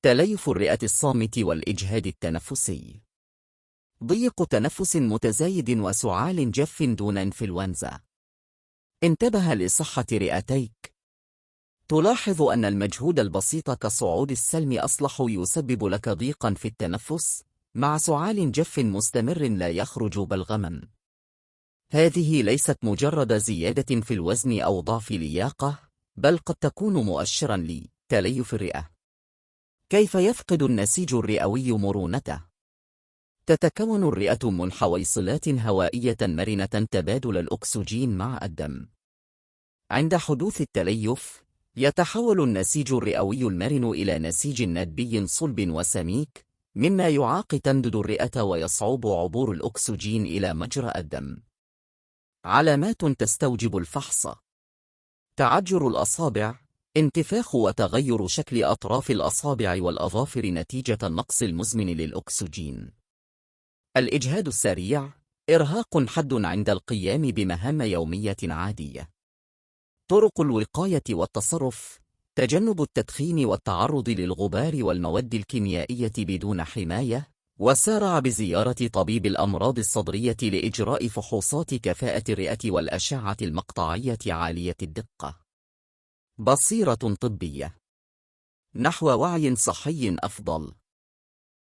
تليف الرئة الصامت والإجهاد التنفسي. ضيق تنفس متزايد وسعال جف دون إنفلونزا. انتبه لصحة رئتيك. تلاحظ أن المجهود البسيط كصعود السلم أصلح يسبب لك ضيقا في التنفس، مع سعال جف مستمر لا يخرج بلغما. هذه ليست مجرد زيادة في الوزن أو ضعف لياقة، بل قد تكون مؤشرا لتليف الرئة. كيف يفقد النسيج الرئوي مرونته؟ تتكون الرئة من حويصلات هوائية مرنة تبادل الأكسجين مع الدم. عند حدوث التليف، يتحول النسيج الرئوي المرن إلى نسيج ندبي صلب وسميك، مما يعاق تمدد الرئة ويصعب عبور الأكسجين إلى مجرى الدم. علامات تستوجب الفحص: تعجر الأصابع، انتفاخ وتغير شكل أطراف الأصابع والأظافر نتيجة النقص المزمن للأكسجين. الإجهاد السريع، إرهاق حاد عند القيام بمهام يومية عادية. طرق الوقاية والتصرف: تجنب التدخين والتعرض للغبار والمواد الكيميائية بدون حماية، وسارع بزيارة طبيب الأمراض الصدرية لإجراء فحوصات كفاءة الرئة والأشعة المقطعية عالية الدقة. بصيرة طبية: نحو وعي صحي أفضل.